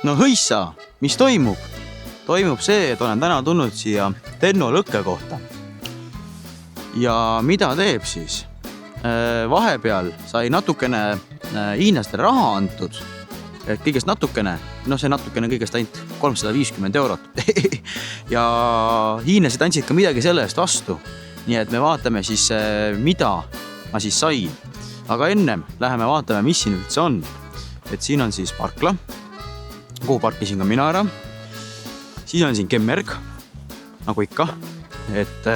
No hõissa, mis toimub? Toimub see, et olen täna tulnud siia Tenno lõkke kohta. Ja mida teeb siis? Vahepeal sai natukene hiinlastele raha antud. Et kõigest natukene, see natukene kõigest ainult 350 €. Ja hiinlased andsid ka midagi selle eest vastu. Nii et me vaatame siis, mida ma siis sain. Aga ennem läheme vaatame, mis siin üldse on. Et siin on siis parkla, kuhu parkisin ka mina ära. Siis on siin kemmerg, nagu ikka. Et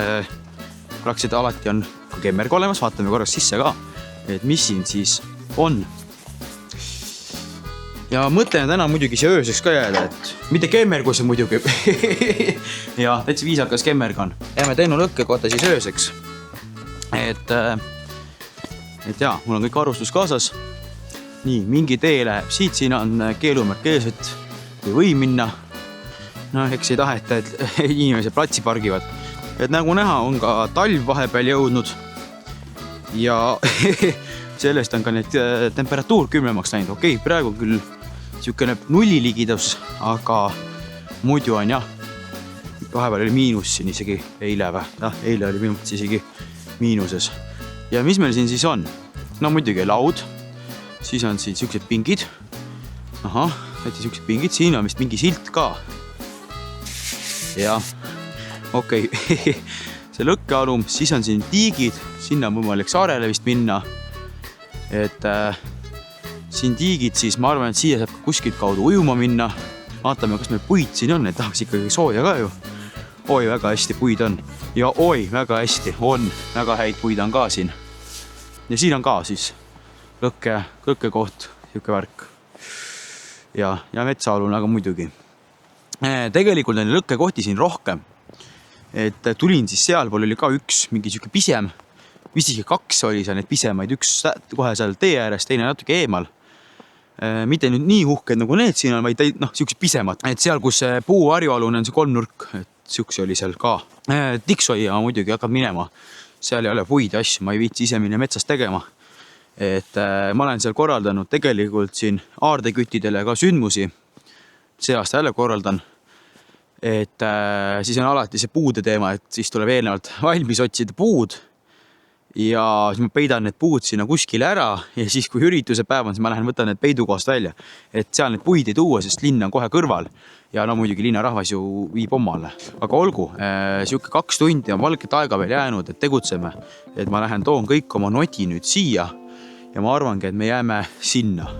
praktiliselt alati on ka kemmerg olemas, vaatame korraks sisse ka, et mis siin siis on. Ja mõtlen täna muidugi see ööseks ka jääda, et mitte kemmergus muidugi. Ja täitsa viisakas kemmerg on. Jääme Tenno lõkke kohta siis ööseks. Et jaa, mul on kõik arvustus kaasas. Nii, mingi tee läheb siit, siin on keelumärk ees, et ei või minna. Eks ei taheta, et inimesed platsi pargivad. Et nagu näha, on ka talv vahepeal jõudnud. Ja sellest on ka need temperatuur külmemaks läinud. Okei, praegu küll siukene nulli ligidus, aga muidu on jah. Vahepeal oli miinus siin isegi eile või. Eile oli minu mõttes isegi miinuses. Ja mis meil siin siis on? No muidugi laud. Siis on siin siuksed pingid. Võeti siuksed pingid. Siin on vist mingi silt ka. Ja, okei. See lõkkealum. Siis on siin tiigid. Sinna on võimalik saarele vist minna. Et siin tiigid siis, ma arvan, et siia saab kuskilt kaudu ujuma minna. Vaatame, kas meil puid siin on. Et tahaks ikkagi sooja ka ju. Oi, väga hästi puid on. Ja oi, väga hästi on. Väga häid puid on ka siin. Ja siin on ka siis lõkke koht, siuke värk. Ja metsaalune, aga muidugi. Tegelikult on lõkke kohti siin rohkem. Et tulin siis sealpool oli ka üks mingi siuke pisem. Vist isegi 2 oli seal need pisemaid. Üks kohe seal tee ääres, teine natuke eemal. Mitte nüüd nii uhked nagu need siin on, vaid siuksed pisemad. Et seal, kus puu harjualune on see 3 nurk, et siukse oli seal ka. Tiksoia muidugi hakkab minema. Seal ei ole puid ja asju, ma ei viitsi ise minna metsast tegema. Et ma olen seal korraldanud tegelikult siin aardeküttidele ka sündmusi. See aasta jälle korraldan. Et siis on alati see puude teema, et siis tuleb eelnevalt valmis otsida puud. Ja siis ma peidan need puud sinna kuskile ära ja siis kui ürituse päev on, siis ma lähen võtan need peidukohast välja. Et seal need puid ei tuua, sest linn on kohe kõrval. Ja muidugi linnarahvas ju viib omale. Aga olgu, siuke 2 tundi on valget aega veel jäänud, et tegutseme. Et ma lähen toon kõik oma noti nüüd siia ja ma arvangi, et me jääme sinna.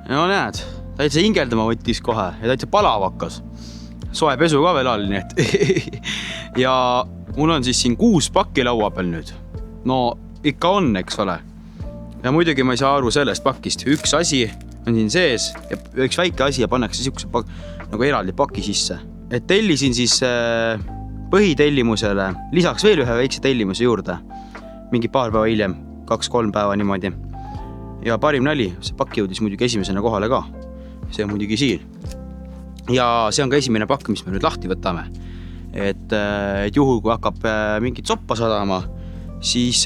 No näed, täitsa hingeldama võttis kohe ja täitsa palav hakkas. Soe pesu ka veel all, nii et. Ja mul on siis siin 6 pakki laua peal nüüd. No ikka on, eks ole. Ja muidugi ma ei saa aru sellest pakist. Üks asi on siin sees ja üks väike asi ja pannakse siukse nagu eraldi paki sisse. Et tellisin siis põhitellimusele lisaks veel ühe väikse tellimuse juurde. Mingi paar päeva hiljem, 2-3 päeva niimoodi. Ja parim nali, see pakk jõudis muidugi esimesena kohale ka. See on muidugi siin. Ja see on ka esimene pakk, mis me nüüd lahti võtame. Et juhul, kui hakkab mingit soppa sadama, siis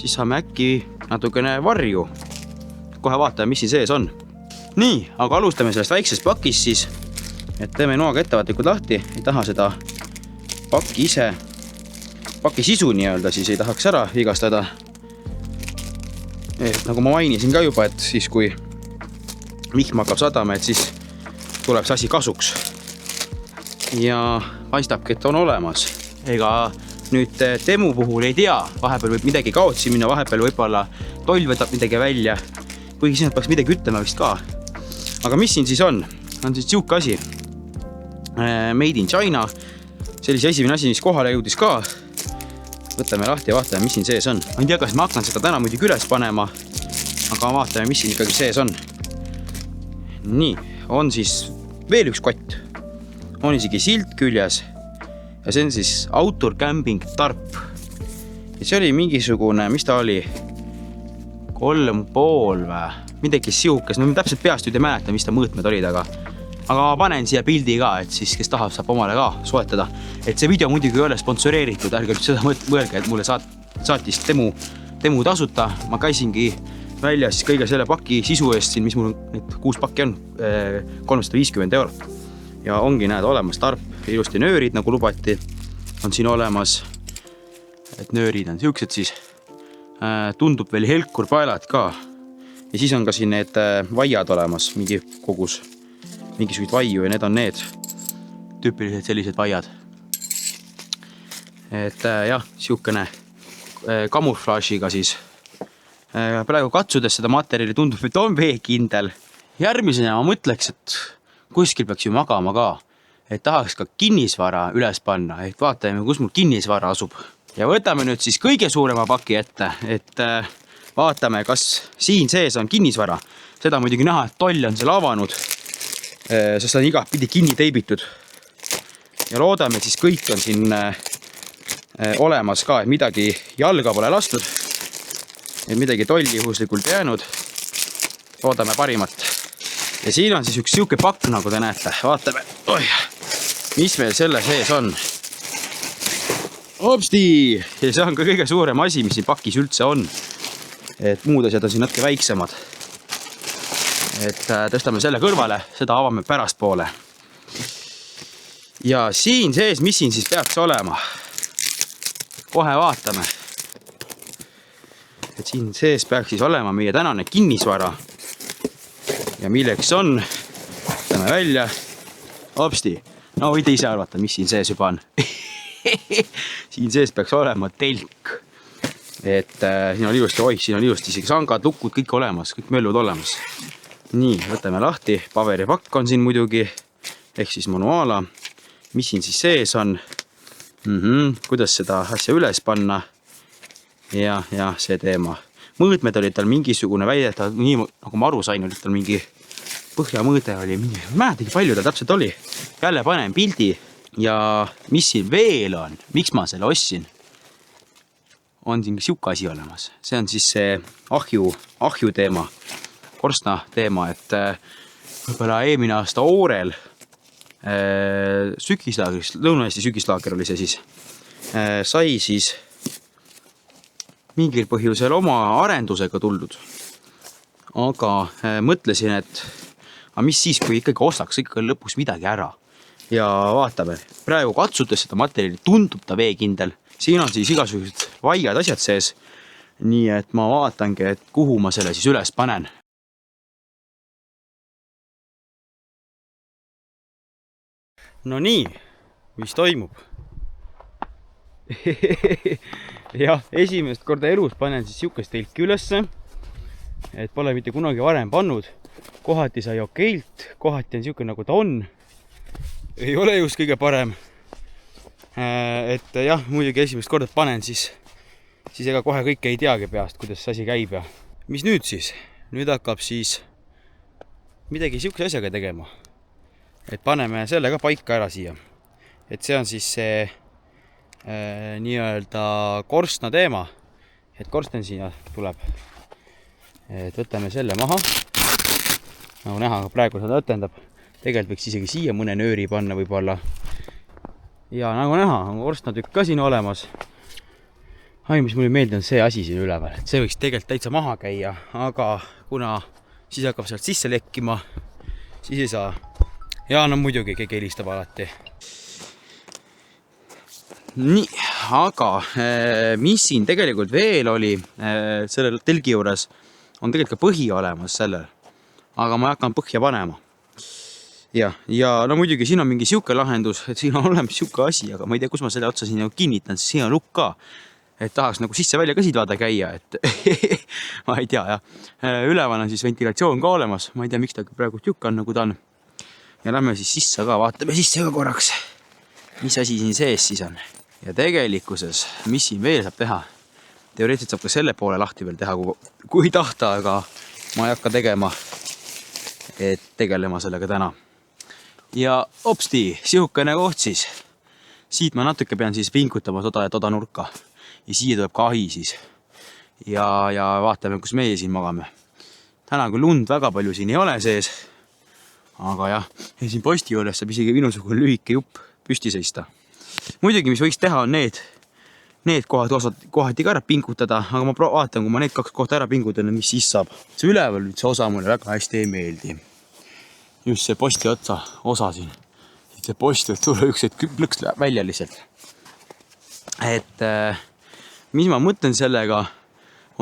saame äkki natukene varju. Kohe vaatame, mis siin sees on. Nii, aga alustame sellest väiksest pakist siis. Et teeme noaga ettevaatlikult lahti. Ei taha seda pakki ise, paki sisu nii-öelda, siis ei tahaks ära vigastada. Et nagu ma mainisin ka juba, et siis kui vihm hakkab sadama, et siis tuleb see asi kasuks. Ja paistabki, et on olemas. Ega nüüd temu puhul ei tea. Vahepeal võib midagi kaotsi minna, vahepeal võib-olla toll võtab midagi välja. Kuigi siin peaks midagi ütlema vist ka. Aga mis siin siis on? On siis siuke asi. Made in China. Sellise esimene asi, mis kohale jõudis ka. Võtame lahti ja vaatame, mis siin sees on. Ma ei tea, kas ma hakkan seda täna muidugi üles panema, aga vaatame, mis siin ikkagi sees on. Nii, on siis veel üks kott. On isegi silt küljes ja see on siis outdoor camping tarp. Ja see oli mingisugune, mis ta oli? 3,5 või? midagi sihukest, no ma täpselt peast nüüd ei mäleta, mis ta mõõtmed olid, aga ma panen siia pildi ka, et siis kes tahab, saab omale ka soetada. Et see video muidugi ei ole sponsoreeritud, ärge nüüd seda mõelge, et mulle saatis temu tasuta. Ma käisingi välja siis kõige selle paki sisu eest siin, mis mul need 6 pakki on, 350 €. Ja ongi näed olemas tarp, ilusti nöörid nagu lubati on siin olemas. Et nöörid on siuksed siis. Tundub veel helkur paelad ka. Ja siis on ka siin need vaiad olemas, mingi kogus. Mingisugused vaiu ja need on need tüüpilised sellised vaiad. Et jah, siukene kamuflaažiga siis. Praegu katsudes seda materjali tundub, et on veekindel. Järgmisena ma mõtleks, et kuskil peaks ju magama ka. Et tahaks ka kinnisvara üles panna. Et vaatame, kus mul kinnisvara asub. Ja võtame nüüd siis kõige suurema paki ette. Et vaatame, kas siin sees on kinnisvara. Seda muidugi näha, et toll on seal avanud. Sest on iga pidi kinni teibitud. Ja loodame, et siis kõik on siin olemas ka, et midagi jalga pole lastud. Et midagi tolli juhuslikult jäänud. Loodame parimat. Ja siin on siis üks siuke pakk, nagu te näete. Vaatame, mis meil selle sees on. Hopsti! Ja see on ka kõige suurem asi, mis siin pakis üldse on. Et muud asjad on siin natuke väiksemad. Et tõstame selle kõrvale, seda avame pärast poole. Ja siin sees, mis siin siis peaks olema? Kohe vaatame. Et siin sees peaks siis olema meie tänane kinnisvara. Ja milleks on? Võtame välja. Hopsti. No võite ise arvata, mis siin sees juba on. Siin sees peaks olema telk. Et siin on ilusti, siin on ilusti isegi sangad, lukud, kõik olemas, kõik möllud olemas. Nii, võtame lahti. Paveripakk on siin muidugi. Ehk siis manuaala. Mis siin siis sees on? Kuidas seda asja üles panna? Ja see teema. Mõõtmed olid tal mingisugune väidetav, nii nagu ma aru sain, oli tal mingi põhjamõõde oli mingi, mäletagi palju tal täpselt oli. Jälle panen pildi ja mis siin veel on, miks ma selle ostsin, on siin siuke asi olemas. See on siis see ahju teema, korstna teema, et võibolla eelmine aasta Oorel sügislaagris, Lõuna-Eesti sügislaager oli see siis, sai siis mingil põhjusel oma arendusega tuldud. Aga mõtlesin, et mis siis, kui ikkagi ostaks ikka lõpuks midagi ära. Ja vaatame, praegu katsudes seda materjali tundub ta veekindel. Siin on siis igasugused vaiad asjad sees. Nii et ma vaatangi, et kuhu ma selle siis üles panen. No nii, mis toimub? Jah, esimest korda elus panen siis siukest telki ülesse, et pole mitte kunagi varem pannud. Kohati sai okeilt, kohati on siuke nagu ta on. Ei ole just kõige parem. Et jah, muidugi esimest korda panen, siis ega kohe kõike ei teagi peast, kuidas see asi käib. Ja mis nüüd siis? Nüüd hakkab siis midagi siukse asjaga tegema. Et paneme selle ka paika ära siia. Et see on siis see nii-öelda korstna teema, et korsten siia tuleb. Et võtame selle maha. Nagu näha, praegu seda õtendab. Tegelikult võiks isegi siia mõne nööri panna võib-olla. Ja nagu näha, on korstnatükk ka siin olemas. Mis mulle meeldib, on see asi siin üleval. Et see võiks tegelikult täitsa maha käia, aga kuna siis hakkab sealt sisse lekkima, siis ei saa. Ja no muidugi keegi helistab alati. Nii, aga mis siin tegelikult veel oli sellel telgi juures, on tegelikult ka põhi olemas sellel, aga ma hakkan põhja panema. Ja no muidugi siin on mingi siuke lahendus, et siin on olemas siuke asi, aga ma ei tea, kus ma selle otsa siin kinnitan, siis siin on lukk ka, et tahaks nagu sisse välja ka siit vaada käia, et ma ei tea, jah. Üleval on siis ventilatsioon ka olemas, ma ei tea, miks ta praegu siuke on, nagu ta on. Ja lähme siis sisse ka, vaatame sisse ka korraks, mis asi siin sees siis on. Ja tegelikkuses, mis siin veel saab teha? Teoreetiliselt saab ka selle poole lahti veel teha, kui tahta, aga ma ei hakka tegema, et tegelema sellega täna. Ja hopsti, sihukene koht siis. Siit ma natuke pean siis pinkutama toda ja toda nurka. Ja siia tuleb ka ahi siis. Ja vaatame, kus meie siin magame. täna kui lund väga palju siin ei ole sees. Aga jah, ja siin posti juures saab isegi minusugune lühike jupp püsti seista. Muidugi, mis võiks teha, on need kohati ka ära pingutada, aga ma vaatan, kui ma need 2 kohta ära pingutan, mis siis saab. See üleval nüüd see osa mulle väga hästi ei meeldi. Just see posti osa siin. See post võib tulla üks hetk plõks välja lihtsalt. Et mis ma mõtlen sellega,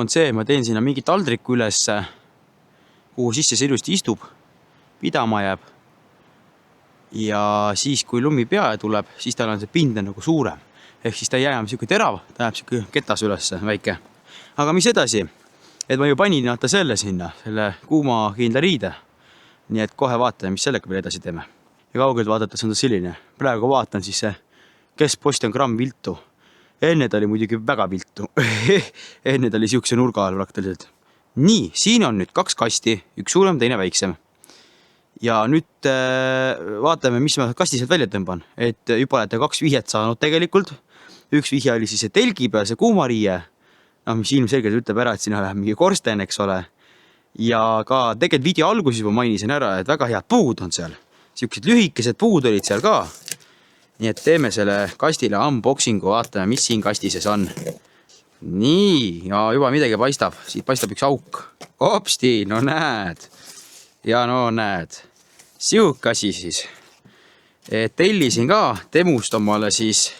on see, ma teen sinna mingi taldriku üles, kuhu sisse see ilusti istub, pidama jääb. Ja siis, kui lumi peale tuleb, siis tal on see pind nagu suurem. Ehk siis ta ei jää siuke terav, ta jääb siuke ketas üles väike. Aga mis edasi? Et ma ju panin selle sinna, selle kuuma kindla riide. Nii et kohe vaatame, mis sellega veel edasi teeme. Ja kaugelt vaadates on ta selline. Praegu vaatan siis see keskpost on gramm viltu. Enne ta oli muidugi väga viltu. Enne ta oli siukse nurga all praktiliselt. Nii, siin on nüüd 2 kasti, üks suurem, teine väiksem. Ja nüüd vaatame, mis ma kasti sealt välja tõmban. Et juba olete 2 vihjet saanud tegelikult. Üks vihje oli siis see telgi peal, see kuumariie. No, mis ilmselgelt ütleb ära, et siin läheb mingi korsten, eks ole. Ja ka tegelikult video alguses juba mainisin ära, et väga head puud on seal. Siuksed lühikesed puud olid seal ka. Nii et teeme selle kastile unboxingu, vaatame, mis siin kastises on. Nii, ja juba midagi paistab. Siit paistab üks auk. Hopsti, no näed. Ja no näed. Siuk asi siis. Tellisin ka temust omale siis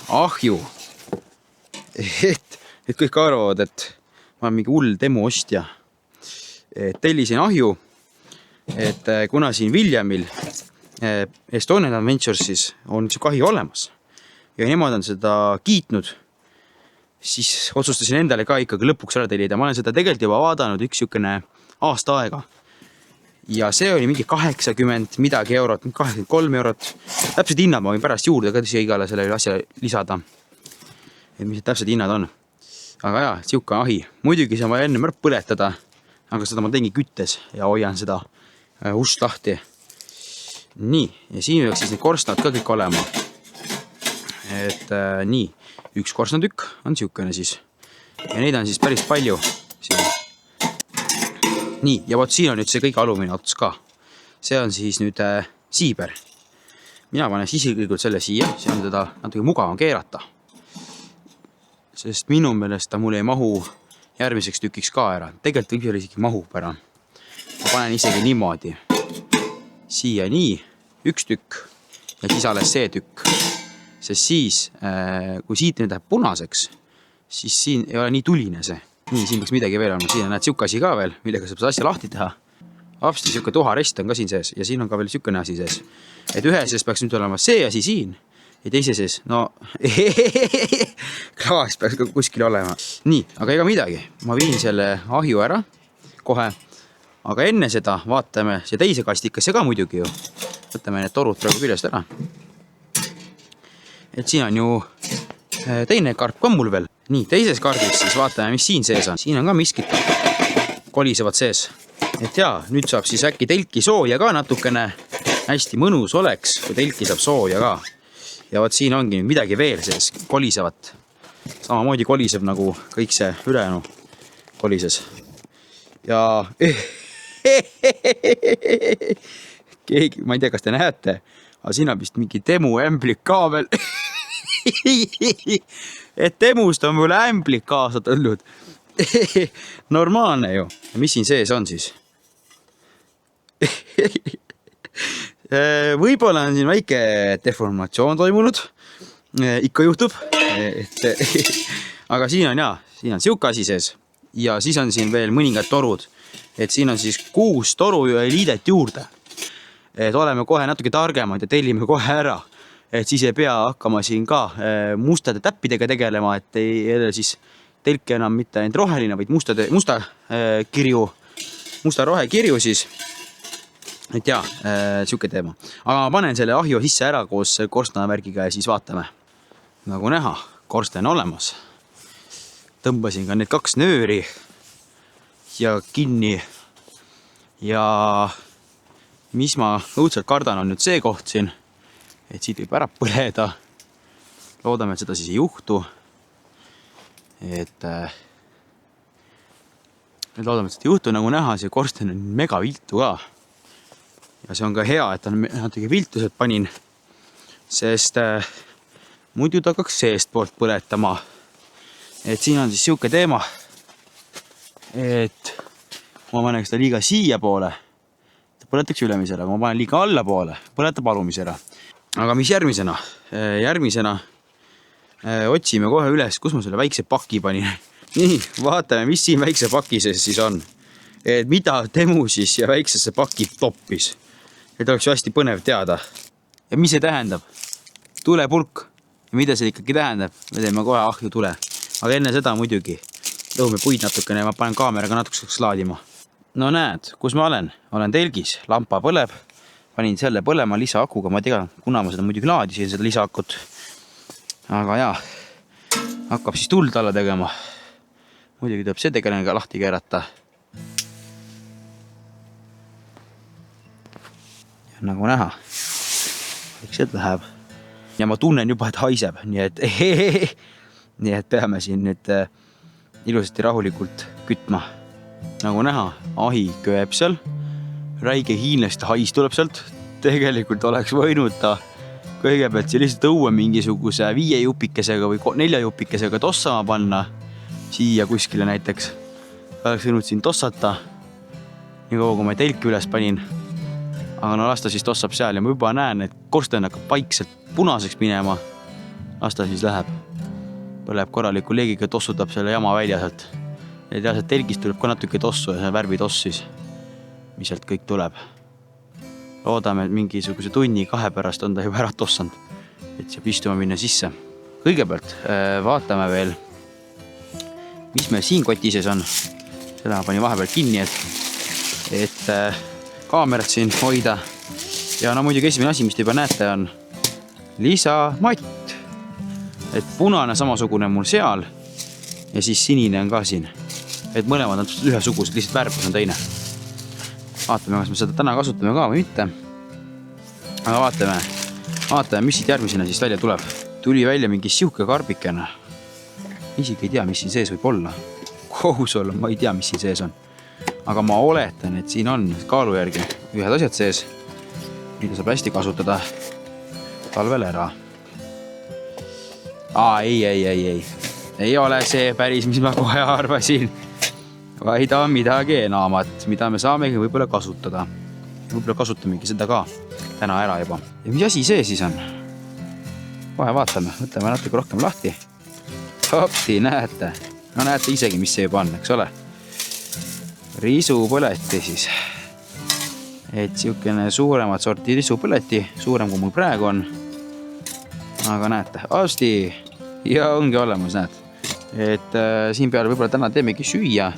ahju. Et kõik arvavad, et ma olen mingi hull temu ostja. Tellisin ahju, et kuna siin Williamil Estonian Adventures siis on see kahi olemas ja nemad on seda kiitnud, siis otsustasin endale ka ikkagi lõpuks ära tellida. Ma olen seda tegelikult juba vaadanud üks siukene aasta aega. Ja see oli mingi 80 midagi eurot, 83 eurot. Täpsed hinnad ma võin pärast juurde ka igale selle asja lisada. Et mis täpsed hinnad on. Aga jah, siuke ahi. Muidugi see on vaja enne märk põletada, aga seda ma teengi küttes ja hoian seda ust lahti. Nii, ja siin võiks siis need korstnad ka kõik olema. Et nii, üks korstnatükk on siukene siis. Ja neid on siis päris palju. Nii, ja võt siin on nüüd see kõige alumine ots ka. See on siis nüüd siiber. Mina panen isiklikult selle siia, see on teda natuke mugavam keerata. Sest minu meelest ta mul ei mahu järgmiseks tükiks ka ära. Tegelikult võib isegi mahub ära. Ma panen isegi niimoodi. Siia nii, üks tükk ja siis alles see tükk. Sest siis, kui siit nüüd läheb punaseks, siis siin ei ole nii tuline see. Nii, siin peaks midagi veel olema. Siin on näed siuke asi ka veel, millega saab asja lahti teha. Apsti siuke tuharest on ka siin sees ja siin on ka veel siukene asi sees. Et ühe sees peaks nüüd olema see asi siin ja teise sees, no klaas peaks ka kuskil olema. Nii, aga ega midagi. Ma viin selle ahju ära kohe. Aga enne seda vaatame see teise kastikasse ka muidugi ju. Võtame need torud praegu küljest ära. Et siin on ju teine karp ka mul veel. Nii, teises karbis siis vaatame, mis siin sees on. Siin on ka miskid kolisevad sees. Et jaa, nüüd saab siis äkki telki sooja ka natukene. Hästi mõnus oleks, kui telki saab sooja ka. Ja võt siin ongi midagi veel sees kolisevat. Samamoodi koliseb nagu kõik see ülejäänu kolises. Ja keegi, ma ei tea, kas te näete, aga siin on vist mingi temu ämblik ka veel. Et temust on mulle ämblik kaasa tulnud. Normaalne ju. Ja mis siin sees on siis? Võib-olla on siin väike deformatsioon toimunud. Ikka juhtub. Aga siin on siin on siuke asi sees. Ja siis on siin veel mõningad torud. Et siin on siis 6 toru liidet juurde. Et oleme kohe natuke targemad ja tellime kohe ära. Et siis ei pea hakkama siin ka mustade täppidega tegelema, et ei ole siis telk enam mitte ainult roheline, vaid musta rohekirju siis. Et jaa, siuke teema. Aga ma panen selle ahju sisse ära koos korstnavärgiga ja siis vaatame. Nagu näha, korsten olemas. Tõmbasin ka need 2 nööri ja kinni. Ja mis ma õudselt kardan on nüüd see koht siin, et siit võib ära põleda. Loodame, et seda siis ei juhtu. Et Nüüd loodame, et seda ei juhtu, nagu näha, see korsten on mega viltu ka. Ja see on ka hea, et on natuke viltuselt panin, sest muidu ta hakkaks seest poolt põletama. Et siin on siis siuke teema, et kui ma panen seda liiga siia poole, ta põletaks ülemisele, aga ma panen liiga alla poole, põletab alumisele. Aga mis järgmisena? Järgmisena otsime kohe üles, kus ma selle väikse paki panin. Nii, vaatame, mis siin väikse paki sees siis on. Et mida Temu siis ja väiksesse paki toppis. Et oleks ju hästi põnev teada. Ja mis see tähendab? Tulepulk. Ja mida see ikkagi tähendab? Me teeme kohe ahju tule. Aga enne seda muidugi lõhume puid natukene ja ma panen kaameraga natukeseks laadima. No näed, kus ma olen? Olen telgis, lampa põleb. Panin selle põlema lisaakuga, ma tea, kuna ma seda muidugi laadisin, seda lisaakut. Aga jaa, hakkab siis tuld alla tegema. Muidugi tuleb see tegelenega lahti keerata. Ja nagu näha, eks see läheb. Ja ma tunnen juba, et haiseb, nii et peame siin nüüd ilusasti rahulikult kütma. Nagu näha, ahi kööb seal, räige hiinlast hais tuleb sealt. Tegelikult oleks võinud ta kõigepealt see lihtsalt õue mingisuguse 5 jupikesega või 4 jupikesega tossama panna siia kuskile näiteks. Oleks võinud siin tossata nii kaua, kui ma telki üles panin. Aga no las ta siis tossab seal ja ma juba näen, et korsten hakkab vaikselt punaseks minema. Las ta siis läheb. Põleb korraliku leegiga, tossutab selle jama välja sealt. Ja tea, see telgist tuleb ka natuke tossu ja see värvi toss siis, mis sealt kõik tuleb. Loodame, et mingisuguse tunni 2 pärast on ta juba ära tossanud, et saab istuma minna sisse. Kõigepealt vaatame veel, mis meil siin koti sees on. Seda panin vahepeal kinni, et kaamerat siin hoida. Ja no muidugi esimene asi, mis te juba näete, on lisamatt. Et punane samasugune mul seal ja siis sinine on ka siin. Et mõlemad on ühesugused, lihtsalt värvus on teine. Vaatame, kas me seda täna kasutame ka või mitte. Aga vaatame, mis siit järgmisena siis välja tuleb. Tuli välja mingi siuke karbikene. Isegi ei tea, mis siin sees võib olla. Kohus olla, ma ei tea, mis siin sees on. Aga ma oletan, et siin on kaalu järgi ühed asjad sees, mida saab hästi kasutada talvel ära. Ei. Ei ole see päris, mis ma kohe arvasin. Vaid on midagi enamat, mida me saamegi võib-olla kasutada. Võib-olla kasutamegi seda ka täna ära juba. Ja mis asi see siis on? Kohe vaatame, võtame natuke rohkem lahti. Hopti, näete. No näete isegi, mis see juba on, eks ole. Risupõleti siis. Et siukene suuremat sorti risupõleti, suurem kui mul praegu on. Aga näete, asti. Ja ongi olemas, näed. Et siin peale võib-olla täna teemegi süüa.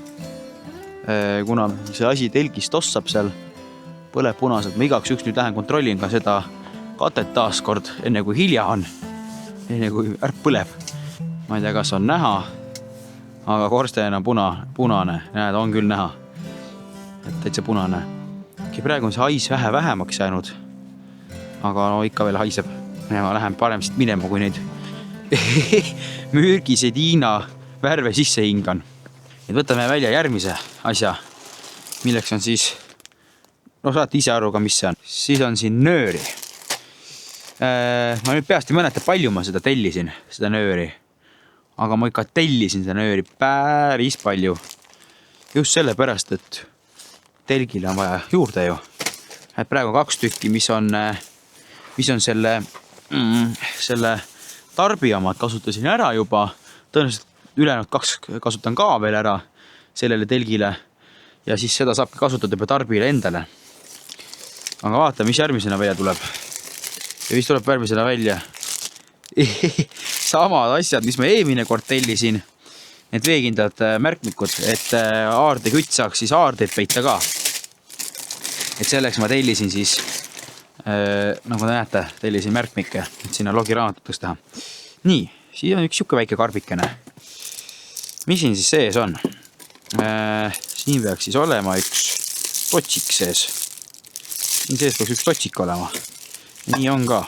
Kuna see asi telgis tossab seal, põleb punaselt. Ma igaks üks nüüd lähen kontrollin ka seda katet taaskord, enne kui hilja on. Enne kui ärk põleb. Ma ei tea, kas on näha, aga korsten on punane. Näed, on küll näha. Et täitsa punane. Praegu on see hais vähemaks jäänud. Aga no ikka veel haiseb. Ja ma lähen parem siit minema, kui neid mürgiseid Hiina värve sisse hingan. Et võtame välja järgmise asja, milleks on siis, no saate ise aru ka, mis see on. Siis on siin nööri. Ma nüüd peast ei mäleta, palju ma seda tellisin, seda nööri. Aga ma ikka tellisin seda nööri päris palju. Just sellepärast, et telgile on vaja juurde ju. Et praegu 2 tükki, mis on selle tarbijamad kasutasin ära juba. Tõenäoliselt ülejäänud 2 kasutan ka veel ära sellele telgile ja siis seda saabki kasutada juba tarbijale endale. Aga vaatame, mis järgmisena välja tuleb. Ja mis tuleb järgmisena välja? Samad asjad, mis ma eelmine kord tellisin. Need veekindlad märkmikud, et aarde kütt saaks siis aardeid peita ka. Et selleks ma tellisin siis, nagu te näete, tellisin märkmikke, et sinna logiraamatuteks teha. Nii, siin on üks siuke väike karbikene. Mis siin siis sees on? Siin peaks siis olema üks totsik sees. Siin sees peaks üks totsik olema. Nii on ka.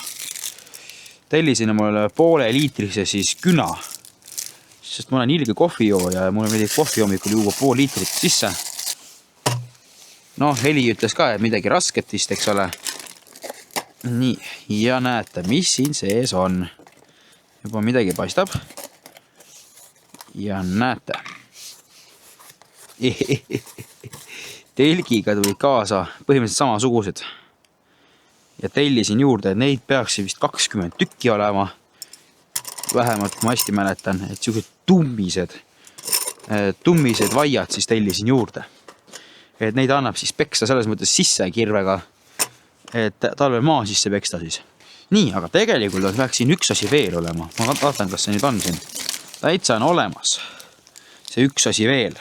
Tellisin mulle 0,5 liitrise siis küna. Sest ma olen ilge kohvijoo ja mulle meeldib kohvi hommikul juua 0,5 liitrit sisse. Noh, heli ütles ka, et midagi rasket vist, eks ole. Nii, ja näete, mis siin sees on. Juba midagi paistab. Ja näete. Telgiga tulid kaasa põhimõtteliselt samasugused. Ja tellisin juurde, et neid peaks vist 20 tükki olema. Vähemalt, kui ma hästi mäletan, et sellised tummised vaiad siis tellisin juurde. Et neid annab siis peksta selles mõttes sisse kirvega, et talvel maa sisse peksta siis. Nii, aga tegelikult peaks siin üks asi veel olema. Ma vaatan, kas see nüüd on siin. Täitsa on olemas. See üks asi veel.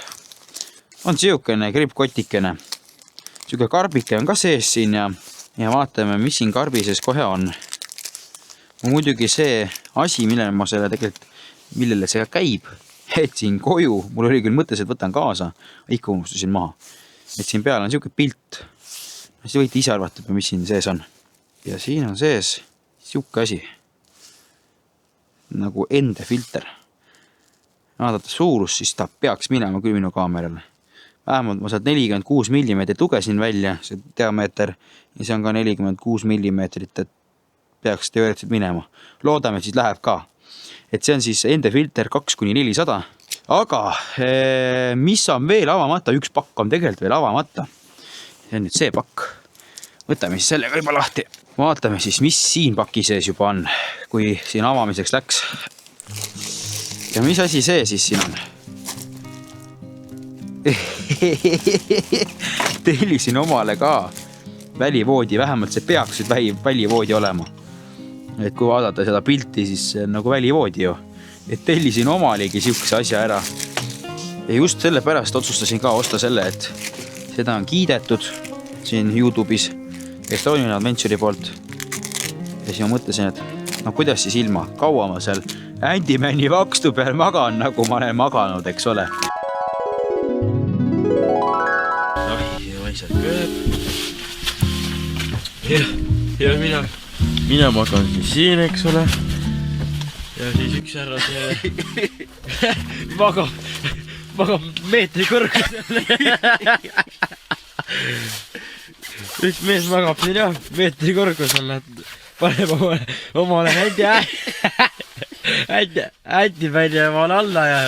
On siukene krippkotikene. Siuke karbike on ka sees siin ja vaatame, mis siin karbi sees kohe on. Muidugi see asi, millele see käib, et siin koju, mul oli küll mõttes, et võtan kaasa, ikka unustasin maha. Et siin peal on siuke pilt. Siis võite ise arvata, mis siin sees on. Ja siin on sees siuke asi. Nagu endefilter. Vaadata suurus, siis ta peaks minema küll minu kaamerale. Vähemalt ma sealt 46 mm lugesin välja, see diameeter, ja see on ka 46 mm, et peaks teoreetiliselt minema. Loodame, et siis läheb ka. Et see on siis endefilter 2-400. Aga mis on veel avamata? Üks pakk on tegelikult veel avamata. See on nüüd see pakk. Võtame siis sellega juba lahti. Vaatame siis, mis siin paki sees juba on, kui siin avamiseks läks. Ja mis asi see siis siin on? Tellisin omale ka välivoodi, vähemalt see peaks välivoodi olema. Et kui vaadata seda pilti, siis see on nagu välivoodi ju. Et tellisin omalegi siukse asja ära. Ja just selle pärast otsustasin ka osta selle, et seda on kiidetud siin YouTube'is Estonian Adventure'i poolt. Ja siis ma mõtlesin, et no kuidas siis ilma, kaua ma seal Handymani vakstu peal magan, nagu ma olen maganud, eks ole. Asjad kööb. Ja mina magan siis siin, eks ole. Ja siis üks härra see magab meetri kõrgusel. Üks mees magab siin jah, meetri kõrgusel, et paneb omale händi välja omale alla ja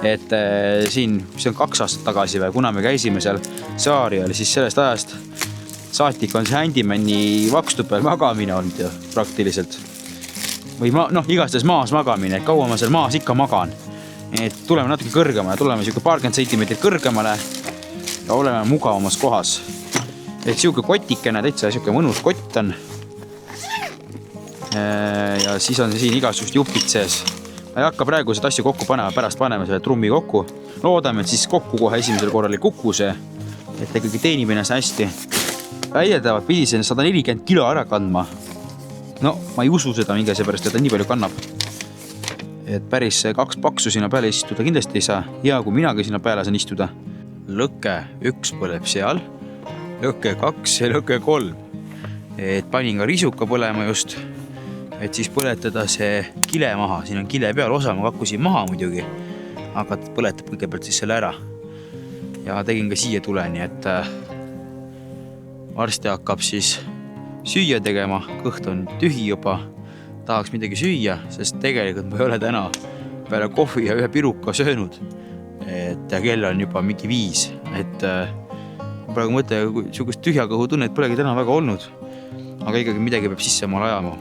et siin, mis on 2 aastat tagasi või kuna me käisime seal Saarjal, siis sellest ajast saatik on see Handymani vakstu peal magamine olnud ju praktiliselt. Või igastahes maas magamine, et kaua ma seal maas ikka magan. Et tuleme natuke kõrgemale, tuleme siuke paarkümmend sentimeetrit kõrgemale ja oleme mugavamas kohas. Et siuke kotikene, täitsa siuke mõnus kott on. Ja siis on siin igasugust jupid sees. Ma ei hakka praegu seda asja kokku panema, pärast paneme selle trummi kokku. Loodame, et siis kokku kohe esimesel korral ei kuku see, et ikkagi teenib ennast hästi. Väidetavalt pidi see 140 kilo ära kandma. No, ma ei usu seda mingi asja pärast, et ta nii palju kannab. Et päris 2 paksu sinna peale istuda kindlasti ei saa. Ja kui minagi sinna peale saan istuda. Lõkke 1 põleb seal, lõkke 2 ja lõkke 3. Et panin ka risuka põlema just. Et siis põletada see kile maha. Siin on kile peal osa, ma kakkusin maha muidugi. Aga põletab kõigepealt siis selle ära. Ja tegin ka siia tuleni, et varsti hakkab siis süüa tegema. Kõht on tühi juba. Tahaks midagi süüa, sest tegelikult ma ei ole täna peale kohvi ja ühe piruka söönud. Et kell on juba mingi 5. Et praegu mõte, sugust tühja kõhu tunnet polegi täna väga olnud. Aga ikkagi midagi peab sisse maal ajama.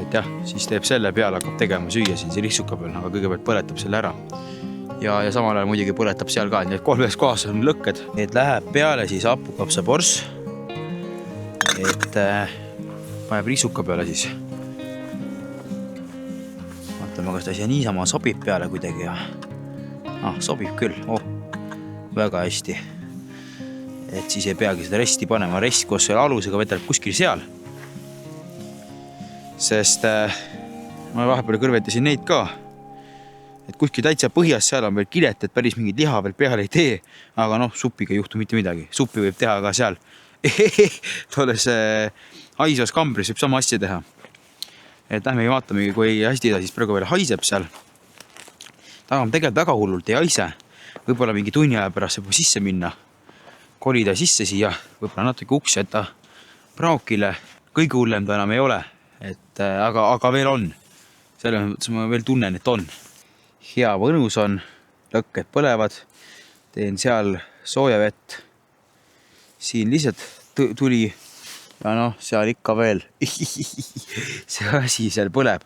Et jah, siis teeb selle peale, hakkab tegema süüa siin risuka peal, aga kõigepealt põletab selle ära. Ja samal ajal muidugi põletab seal ka, et 3 kohas on lõkked. Et läheb peale siis hapukapsaporss. Et paneb risuka peale siis. Vaatame, kas ta siia niisama sobib peale kuidagi. Sobib küll. Väga hästi. Et siis ei peagi seda resti panema. Rest koos selle alusega veteleb kuskil seal. Sest ma vahepeal kõrvetasin neid ka. Et kuskil täitsa põhjas seal on veel kilet, et päris mingid liha veel peale ei tee. Aga supiga ei juhtu mitte midagi. Suppi võib teha ka seal. Tolles haisvas kambris võib sama asja teha. Et lähme ja vaatamegi, kui hästi ta siis praegu veel haiseb seal. tahame tegelikult väga hullult ei haise. Võib-olla mingi tunni aja pärast juba sisse minna. Kolida sisse siia, võib-olla natuke uks jätta praokile. Kõige hullem ta enam ei ole, aga veel on. Selle mõttes ma veel tunnen, et on. Hea mõnus on, lõkked põlevad. Teen seal sooja vett. Siin lihtsalt tuli ja noh, seal ikka veel. See asi seal põleb.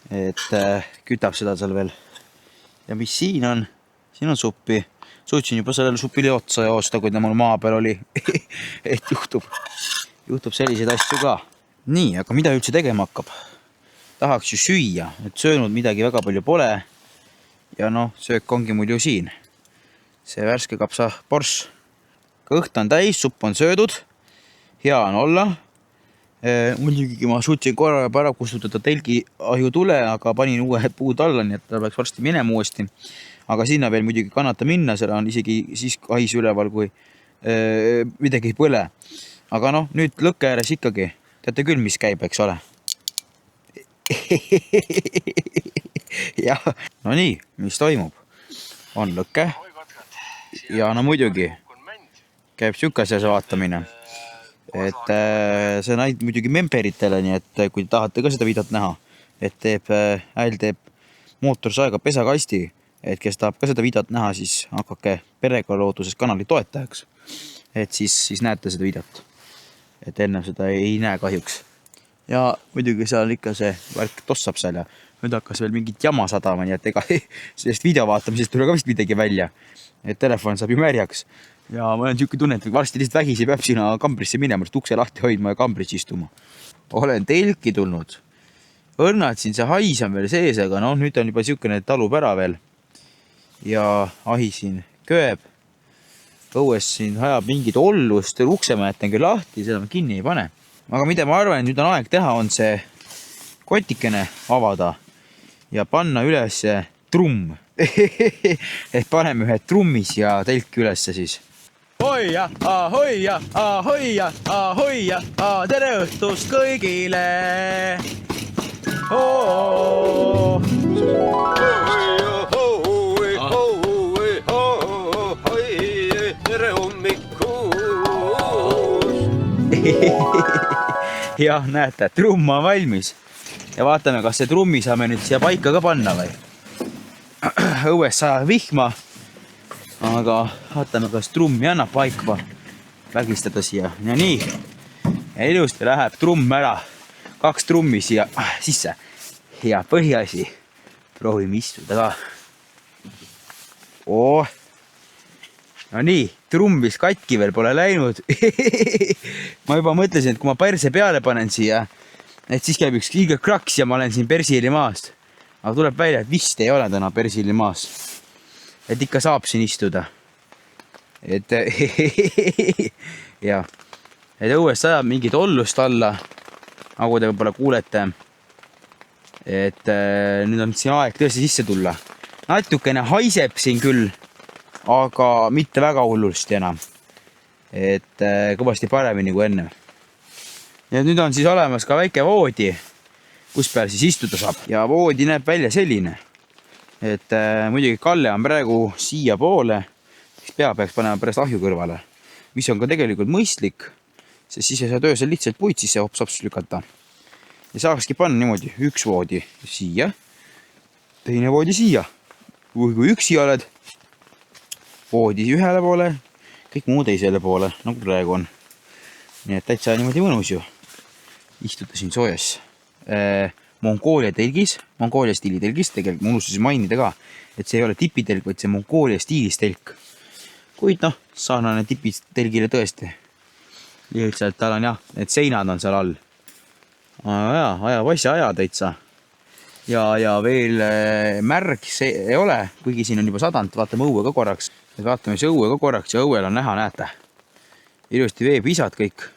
Et kütab seda seal veel. Ja mis siin on? Siin on suppi. Suutsin juba sellele supile otsa joosta, kui ta mul maa peal oli. Et juhtub selliseid asju ka. Nii, aga mida üldse tegema hakkab? Tahaks ju süüa, et söönud midagi väga palju pole. Ja noh, söök ongi mul ju siin. See värske kapsa pors. Kõht on täis, supp on söödud. Hea on olla. Muidugi ma suutsin korra ära kustutada telgi ahju tule, aga panin uue puud alla, nii et ta peaks varsti minema uuesti. Aga sinna veel muidugi kannata minna, seal on isegi siis hais üleval, kui midagi ei põle. Aga noh, nüüd lõkke ääres ikkagi. Teate küll, mis käib, eks ole? Jah, no nii, mis toimub? On lõkke. Ja no muidugi käib sükase vaatamine. Et see näid muidugi memperitele, nii et kui tahate ka seda videot näha, et hääl teeb mootorsaega pesakasti, et kes tahab ka seda videot näha, siis hakake Perega looduses kanali toetajaks. Et siis näete seda videot. Et enne seda ei näe kahjuks. Ja muidugi seal ikka see värk tossab seal ja nüüd hakkas veel mingit jama sadama, nii et ega sellest video vaatamisest tule ka vist midagi välja. Et telefon saab ju märjaks. Ja ma olen siuke tunne, et varsti lihtsalt vägisi peab sinna kambrisse minema, ukse lahti hoidma ja kambris istuma. Olen telki tulnud. Õrnad siin see hais on veel sees, aga noh, nüüd on juba siukene talub ära veel. Ja ahi siin kööb. Õues siin hajab mingid ollust, ukse ma jätan küll lahti, seda ma kinni ei pane. Aga mida ma arvan, nüüd on aeg teha, on see kotikene avada ja panna üles trumm. Et paneme ühe trummis ja telk ülesse siis. Hoia, ahoia, ahoia, ahoia, tere õhtust kõigile. Tere hommikust. Jah, näete, trumm on valmis. Ja vaatame, kas see trummi saame nüüd siia paika ka panna või. Õues sajab vihma. Aga vaatame, kas trummi annab paikva vägistada siia. Ja nii. Ja ilusti läheb trumm ära. 2 trummi siia sisse. Hea põhiasi. Proovime istuda ka. No nii, trumm vist katki veel pole läinud. Ma juba mõtlesin, et kui ma perse peale panen siia, et siis käib üks kiige kraks ja ma olen siin Persiili maast. Aga tuleb välja, et vist ei ole täna Persiili maas. Et ikka saab siin istuda. Et ja. Et õues sajab mingit ollust alla, nagu te võib-olla kuulete. Et nüüd on siin aeg tõesti sisse tulla. Natukene haiseb siin küll, aga mitte väga hullust enam. Et kõvasti paremini kui enne. Ja nüüd on siis olemas ka väike voodi, kus peal siis istuda saab. Ja voodi näeb välja selline. Et muidugi Kalle on praegu siia poole, siis pea peaks panema pärast ahju kõrvale, mis on ka tegelikult mõistlik, sest siis ei saa töösel lihtsalt puid sisse hops lükata. Ja saakski panna niimoodi üks voodi siia, teine voodi siia. Kui üksi oled, voodi ühele poole, kõik muu teisele poole, nagu praegu on. Nii et täitsa niimoodi mõnus ju. Istuda siin soojas. Mongoolia telgis, Mongoolia stiili telgis, tegelikult ma unustasin mainida ka, et see ei ole tipitelg, vaid see Mongoolia stiilis telk. Kuid noh, sarnane tipitelgile tõesti. Lihtsalt tal on jah, need seinad on seal all. Ajab asja aja täitsa. Ja veel märg see ei ole, kuigi siin on juba sadant, vaatame õue ka korraks. Vaatame see õue ka korraks ja õuel on näha, näete. Ilusti veepiisad kõik.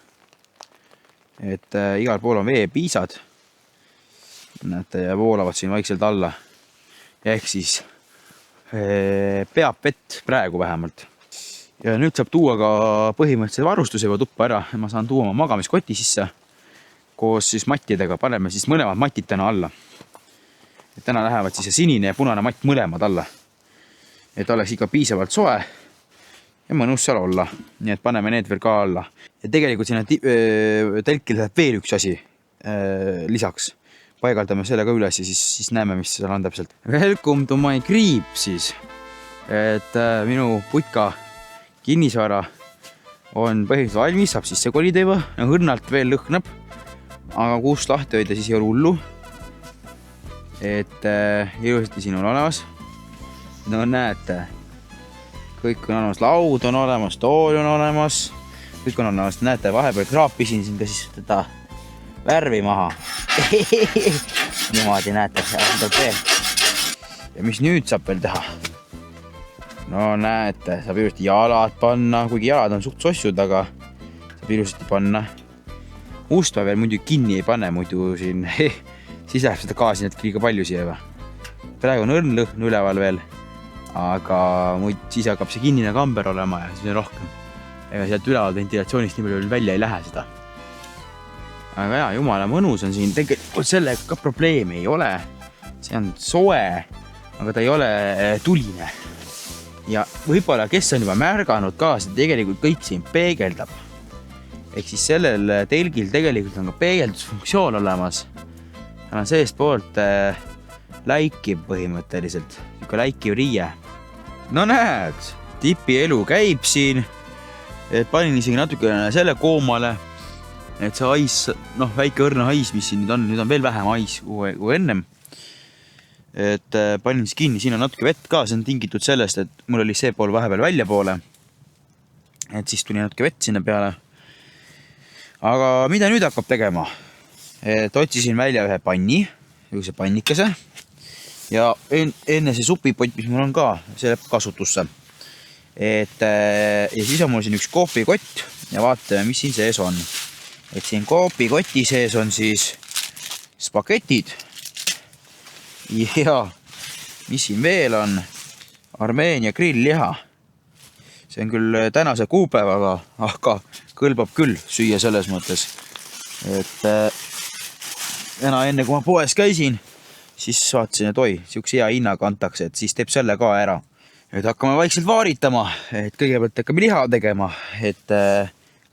Et igal pool on veepiisad. Näete, ja voolavad siin vaikselt alla. Ja ehk siis peab vett praegu vähemalt. Ja nüüd saab tuua ka põhimõtteliselt varustuse juba tuppa ära. Ma saan tuua oma magamiskoti sisse koos siis mattidega. Paneme siis mõlemad matid täna alla. et täna lähevad siis see sinine ja punane matt mõlemad alla. Et oleks ikka piisavalt soe ja mõnus seal olla. Nii et paneme need veel ka alla. Ja tegelikult sinna telki läheb veel üks asi lisaks. Paigaldame selle ka üles ja siis näeme, mis seal on täpselt. Welcome to my crib siis. Et minu putka kinnisvara on põhiliselt valmis, saab sisse kolida juba. Õrnalt veel lõhnab, aga kuust lahti hoida siis ei ole hullu. Et ilusasti siin on olemas. No näete, kõik on olemas, laud on olemas, tool on olemas, kõik on olemas. Näete, vahepeal kraapisin siin ka siis teda värvi maha. Niimoodi näete, ja mis nüüd saab veel teha? No näete, saab ilusti jalad panna, kuigi jalad on suht sossud, aga saab ilusasti panna. Ust ma veel muidu kinni ei pane, muidu siin siis läheb seda gaasi näitki liiga palju siia. Praegu on õrn lõhn üleval veel, aga siis hakkab see kinnine kamber olema ja siis on rohkem. Ega sealt üleval ventilatsioonist nii palju välja ei lähe seda. Aga jaa, jumala mõnus on siin. Tegelikult sellega ka probleemi ei ole. See on soe, aga ta ei ole tuline. Ja võib-olla, kes on juba märganud ka, see tegelikult kõik siin peegeldab. Ehk siis sellel telgil tegelikult on ka peegeldusfunktsioon olemas. Ta on seest poolt läikiv põhimõtteliselt. Niisugune läikiv riie. No näed, tipi elu käib siin. Et panin isegi natuke selle koomale. Et see hais, väike õrna hais, mis siin nüüd on veel vähem hais kui ennem. Et panin siis kinni, siin on natuke vett ka, see on tingitud sellest, et mul oli see pool vahepeal välja poole. Et siis tuli natuke vett sinna peale. Aga mida nüüd hakkab tegema? Et otsisin välja ühe panni, ühe pannikese. Ja enne see supipott, mis mul on ka, see läheb kasutusse. Ja siis on mul siin üks koopikott ja vaatame, mis siin sees on. Et siin koopikoti sees on siis spaketid. Ja mis siin veel on? Armeenia grillliha. See on küll tänase kuupäevaga, aga kõlbab küll süüa selles mõttes. Et enne kui ma poes käisin, siis vaatasin, et oi, siukse hea hinnaga antakse, et siis teeb selle ka ära. Et hakkame vaikselt vaaritama, et kõigepealt hakkame liha tegema, et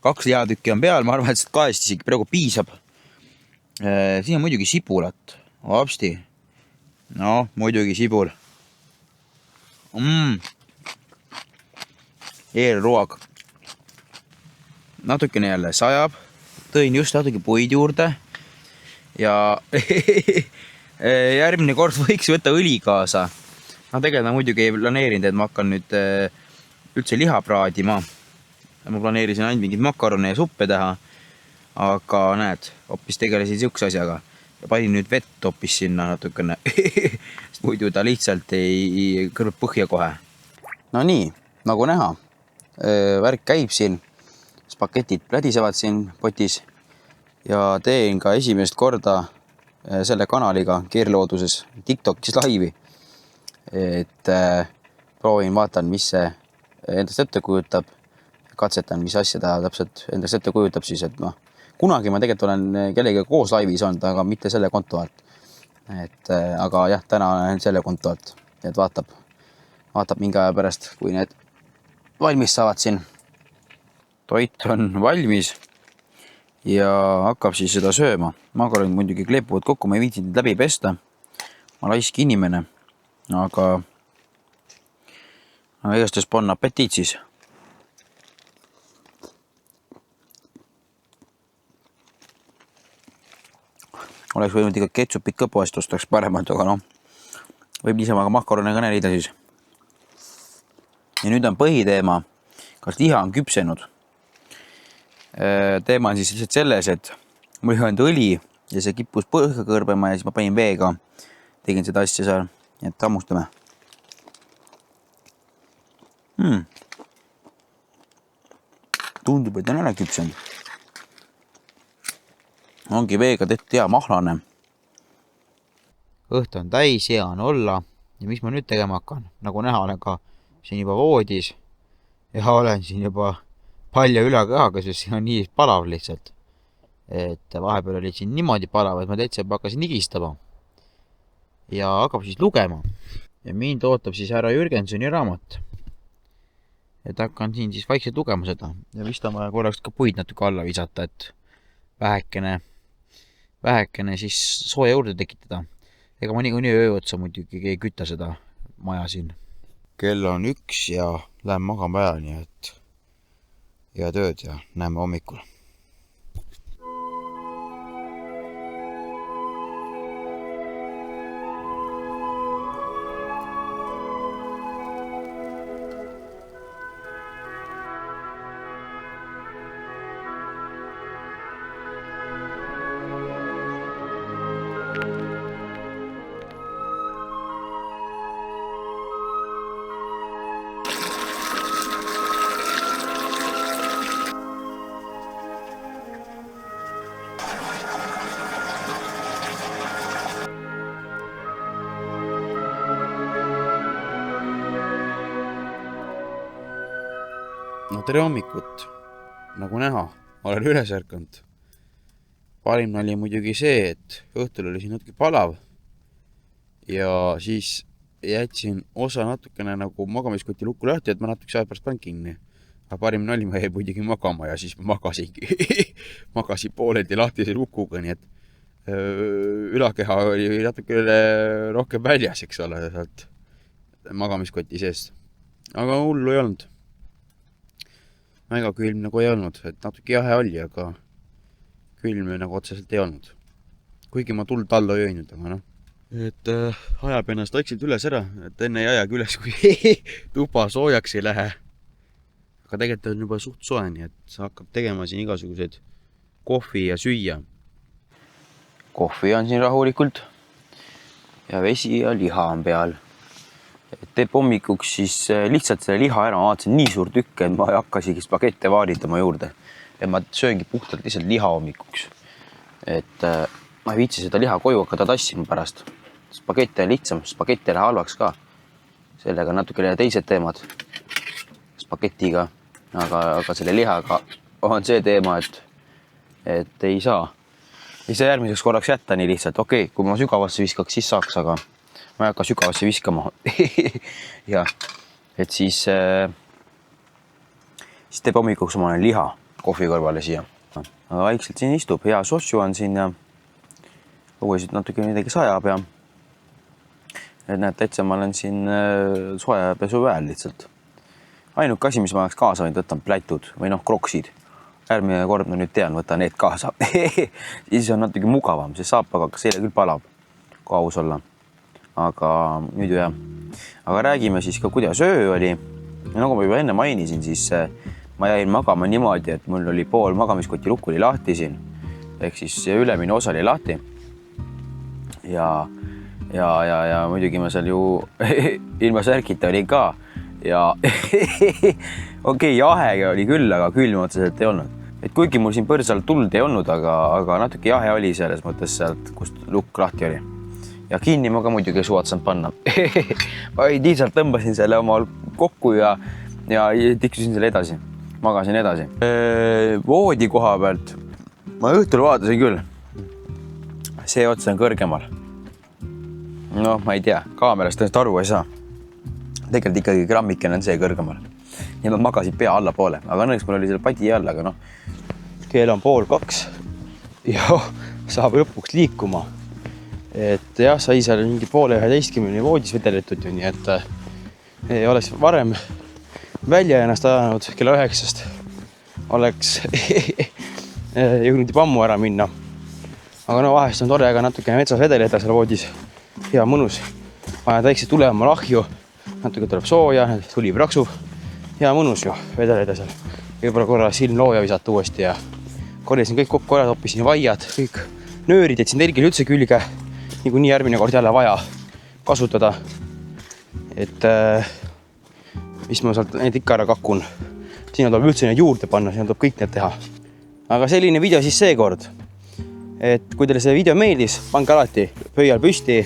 2 lihadükki on peal, ma arvan, et 2 isegi praegu piisab. Siin on muidugi sibulat, vapsti. No, muidugi sibul. Eelruog. Natukene jälle sajab. Tõin just natuke puid juurde. Ja järgmine kord võiks võtta õli kaasa. Tegelikult ma muidugi ei planeerinud, et ma hakkan nüüd üldse liha praadima. Ma planeerisin ainult mingid makarone ja suppe teha. Aga näed, hoopis tegelesin siukse asjaga. Ja panin nüüd vett hoopis sinna natukene. Muidu ta lihtsalt ei kõrbab põhja kohe. No nii, nagu näha. Värk käib siin. Spaketid plädisevad siin potis. Ja teen ka esimest korda selle kanaliga Keerlooduses TikTokis laivi. Et proovin, vaatan, mis see endast ette kujutab. Katsetan, mis asja ta täpselt endast ette kujutab siis, et kunagi ma tegelikult olen kellega koos laivis olnud, aga mitte selle konto alt. Aga jah, täna olen selle konto alt. Et vaatab mingi aja pärast, kui need valmis saavad siin. Toit on valmis ja hakkab siis seda sööma. Makaronid muidugi kleepuvad kokku, ma ei viitsinud läbi pesta. Ma laisk inimene, aga igatahes bon appetit siis. Oleks võinud ikka ketsupit ka poest ostaks paremalt, aga võib niisama ka makarone ka närida siis. Ja nüüd on põhiteema, kas liha on küpsenud. Teema on siis lihtsalt selles, et mul ei olnud õli ja see kippus põhja kõrbema ja siis ma panin veega. Tegin seda asja seal, et hammustame. Tundub, et on ära küpsenud. Ongi veega tehtud hea mahlane. Õht on täis, hea on olla. Ja mis ma nüüd tegema hakkan? Nagu näha, olen ka siin juba voodis. Ja olen siin juba palja ülakehaga, sest siin on nii palav lihtsalt. Et vahepeal oli siin niimoodi palav, et ma täitsa hakkasin nigistama. ja hakkab siis lugema. Ja mind ootab siis härra Jürgensoni raamat. Et hakkan siin siis vaikselt lugema seda ja vist on vaja korraks ka puid natuke alla visata, et vähekene siis sooja juurde tekitada. Ega ma niikuinii öö otsa muidugi ei kütta seda maja siin. Kell on 1 ja lähen magama ära, nii et head ööd ja näeme hommikul. No tere hommikut, nagu näha, olen üles ärkanud. Parim oli muidugi see, et õhtul oli siin natuke palav ja siis jätsin osa natukene nagu magamiskoti lukku lahti, et ma natuke aja pärast panin kinni. Aga parim oli, ma jäin muidugi magama ja siis magasingi. Magasin pooleldi lahtise lukuga, nii et ülakeha oli natuke rohkem väljas, eks ole, sealt magamiskoti seest. Aga hullu ei olnud. Väga külm nagu ei olnud, et natuke jahe oli, aga külm nagu otseselt ei olnud. Kuigi ma tuld alla ei öinud, aga noh. Et ajab ennast vaikselt üles ära, et enne ei ajagi üles, kui tuba soojaks ei lähe. Aga tegelikult on juba suht soe, nii et sa hakkab tegema siin igasuguseid kohvi ja süüa. Kohvi on siin rahulikult ja vesi ja liha on peal. Teeb hommikuks siis lihtsalt selle liha ära, ma vaatasin nii suur tükk, et ma hakkasigi spagette vaaritama juurde. Et ma sööngi puhtalt lihtsalt liha hommikuks. Et ma ei viitsi seda liha koju hakata tassima pärast. Spagette on lihtsam, spagette ei lähe halvaks ka. Sellega natuke teised teemad spagetiga, aga selle lihaga on see teema, et ei saa järgmiseks korraks jätta nii lihtsalt. Okei, kui ma sügavasse viskaks, siis saaks, aga ma ei hakka sügavasse viskama. Ja, et siis teeb hommikuks omale liha kohvi kõrvale siia. Aga vaikselt siin istub, hea sossu on siin ja õuesid natuke midagi sajab ja et näed, täitsa ma olen siin soe pesu väel lihtsalt. Ainuke asi, mis ma oleks kaasa võinud, võtan plätud või kroksid. Järgmine kord ma nüüd tean, võtan need kaasa. Siis on natuke mugavam, see saab, aga seele küll palab, kui aus olla. Aga nüüd ju jah. Aga räägime siis ka, kuidas öö oli. Ja nagu ma juba enne mainisin, siis ma jäin magama niimoodi, et mul oli pool magamiskoti lukku oli lahti siin. Ehk siis ülemine osa oli lahti. Ja muidugi ma seal ju ilma särkita oli ka. Ja okei, jahe oli küll, aga külm otseselt ei olnud. Et kuigi mul siin põrsal tuld ei olnud, aga natuke jahe oli selles mõttes sealt, kust lukk lahti oli. Ja kinni ma ka muidugi suvatsanud panna. Ma lihtsalt tõmbasin selle oma kokku ja tiksusin selle edasi. Magasin edasi. Voodi koha pealt. Ma õhtul vaatasin küll. See ots on kõrgemal. No, ma ei tea. Kaamerast tõenäoliselt aru ei saa. Tegelikult ikkagi grammiken on see kõrgemal. Ja ma magasin pea alla poole. Aga õnneks mul oli selle padi all, aga kell on 1:30. Ja saab lõpuks liikuma. Et jah, sai seal mingi 10:30 voodis vedeletud ju, nii et ei oleks varem välja ennast ajanud kella 9. Oleks jõudnud juba ammu ära minna. Aga vahest on tore, aga natukene metsas vedeleda seal voodis. Hea mõnus. Paned väikse tule oma lahju, natuke tuleb sooja, tuli praksub. Hea mõnus ju vedeleda seal. Võib-olla korra silm looja visata uuesti ja korjasin kõik kokku ära, toppisin vaiad, kõik nöörid, et siin telgil üldse külge. Nii järgmine kord jälle vaja kasutada. Et mis ma sealt neid ikka ära kakun. Siin tuleb üldse neid juurde panna, siin tuleb kõik need teha. Aga selline video siis seekord. Et kui teile see video meeldis, pange alati pöial püsti.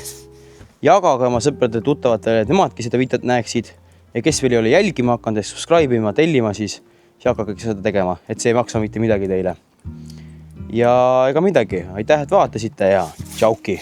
Jagage oma sõpradele tuttavatele, et nemadki seda videot näeksid. Ja kes veel ei ole jälgima hakanud, subscribe ima, tellima, siis hakake seda tegema. Et see ei maksa mitte midagi teile. Ja ega midagi. Aitäh, et vaatasite ja tšauki!